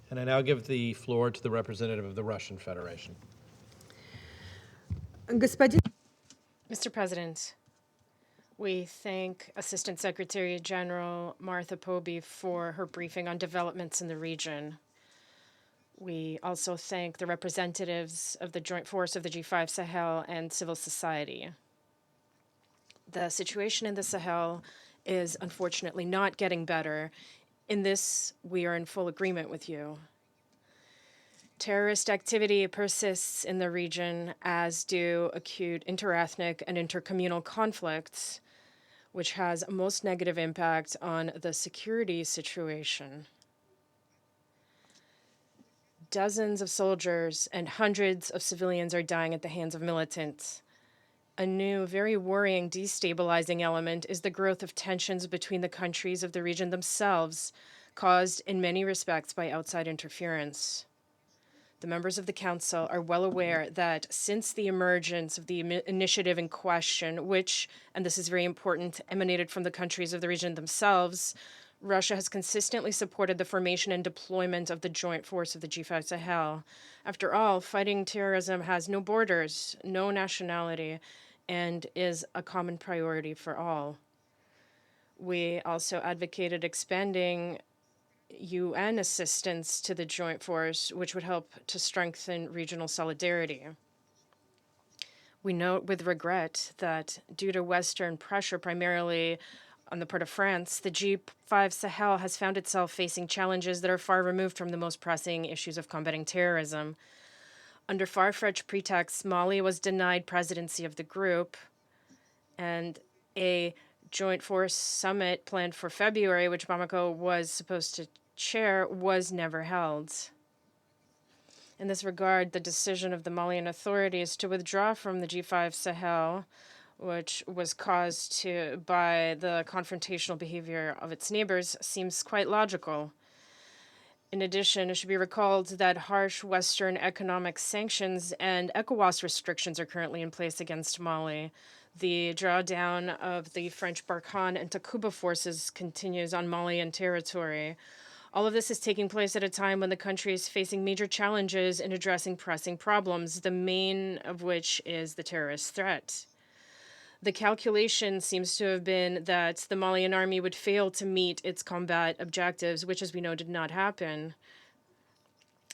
And I now give the floor to the representative of the Russian Federation. Господин Mr. President, we thank Assistant Secretary General Martha Poby for her briefing on developments in the region. We also thank the representatives of the Joint Force of the G5 Sahel and civil society. The situation in the Sahel is unfortunately not getting better. In this, we are in full agreement with you. Terrorist activity persists in the region, as do acute interethnic and intercommunal conflicts, which has a most negative impact on the security situation. Dozens of soldiers and hundreds of civilians are dying at the hands of militants. A new, very worrying, destabilizing element is the growth of tensions between the countries of the region themselves, caused in many respects by outside interference. The members of the Council are well aware that since the emergence of the initiative in question, which, and this is very important, emanated from the countries of the region themselves, Russia has consistently supported the formation and deployment of the joint force of the G5 Sahel. After all, fighting terrorism has no borders, no nationality, and is a common priority for all. We also advocated expanding UN assistance to the joint force, which would help to strengthen regional solidarity. We note with regret that due to Western pressure, primarily on the part of France, the G5 Sahel has found itself facing challenges that are far removed from the most pressing issues of combating terrorism. Under far-fetched pretexts, Mali was denied presidency of the group, and a joint force summit planned for February, which Bamako was supposed to chair, was never held. In this regard, the decision of the Malian authorities to withdraw from the G5 Sahel, which was caused by the confrontational behavior of its neighbors, seems quite logical. In addition, it should be recalled that harsh Western economic sanctions and ECOWAS restrictions are currently in place against Mali. The drawdown of the French Barkhane and Takuba forces continues on Malian territory. All of this is taking place at a time when the country is facing major challenges in addressing pressing problems, the main of which is the terrorist threat. The calculation seems to have been that the Malian army would fail to meet its combat objectives, which, as we know, did not happen.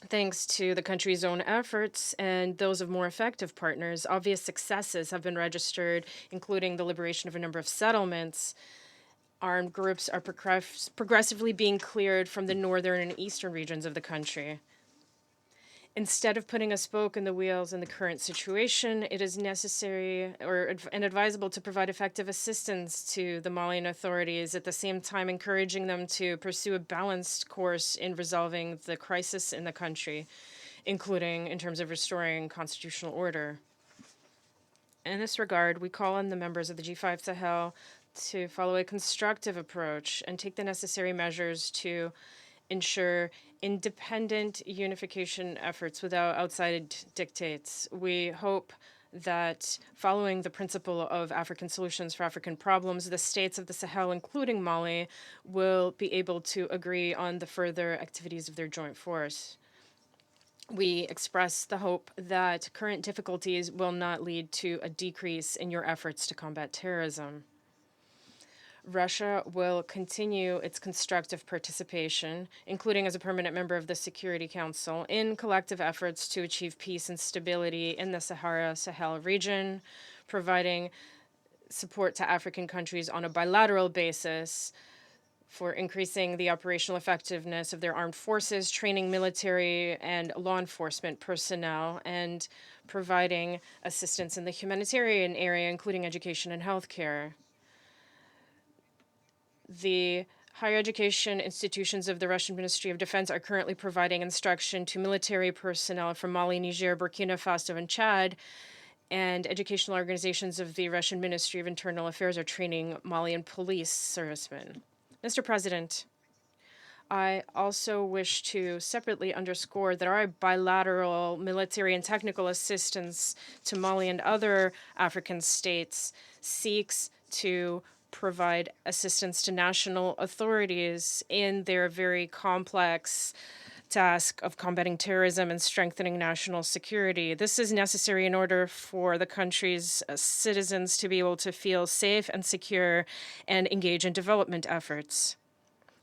Thanks to the country's own efforts and those of more effective partners, obvious successes have been registered, including the liberation of a number of settlements. Armed groups are progressively being cleared from the northern and eastern regions of the country. Instead of putting a spoke in the wheels in the current situation, it is necessary and advisable to provide effective assistance to the Malian authorities, at the same time encouraging them to pursue a balanced course in resolving the crisis in the country, including in terms of restoring constitutional order. In this regard, we call on the members of the G5 Sahel to follow a constructive approach and take the necessary measures to ensure independent unification efforts without outside dictates. We hope that following the principle of African solutions for African problems, the states of the Sahel, including Mali, will be able to agree on the further activities of their joint force. We express the hope that current difficulties will not lead to a decrease in your efforts to combat terrorism. Russia will continue its constructive participation, including as a permanent member of the Security Council, in collective efforts to achieve peace and stability in the Sahara-Sahel region, providing support to African countries on a bilateral basis for increasing the operational effectiveness of their armed forces, training military and law enforcement personnel, and providing assistance in the humanitarian area, including education and healthcare. The higher education institutions of the Russian Ministry of Defense are currently providing instruction to military personnel from Mali, Niger, Burkina Faso, and Chad, and educational organizations of the Russian Ministry of Internal Affairs are training Malian police servicemen. Mr. President, I also wish to separately underscore that our bilateral military and technical assistance to Mali and other African states seeks to provide assistance to national authorities in their very complex task of combating terrorism and strengthening national security. This is necessary in order for the country's citizens to be able to feel safe and secure and engage in development efforts.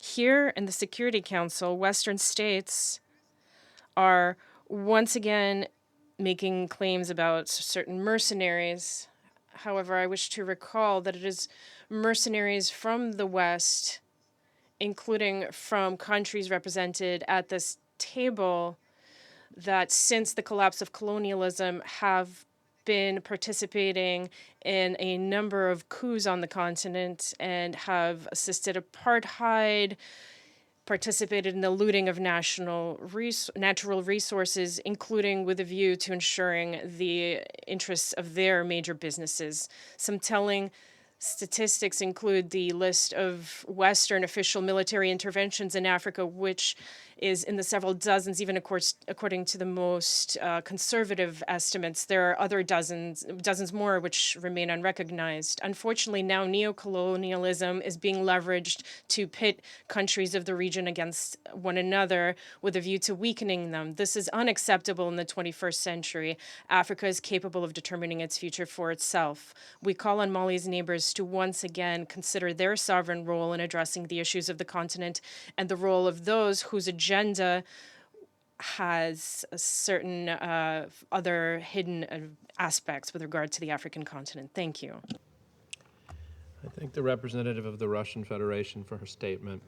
Here in the Security Council, Western states are once again making claims about certain mercenaries. However, I wish to recall that it is mercenaries from the West, including from countries represented at this table, that since the collapse of colonialism have been participating in a number of coups on the continent and have assisted apartheid, participated in the looting of natural resources, including with a view to ensuring the interests of their major businesses. Some telling statistics include the list of Western official military interventions in Africa, which is in the several dozens, even of course, according to the most conservative estimates. There are other dozens more which remain unrecognized. Unfortunately, now neocolonialism is being leveraged to pit countries of the region against one another with a view to weakening them. This is unacceptable in the 21st century. Africa is capable of determining its future for itself. We call on Mali's neighbors to once again consider their sovereign role in addressing the issues of the continent and the role of those whose agenda has a certain other hidden aspects with regard to the African continent. Thank you. I thank the representative of the Russian Federation for her statement.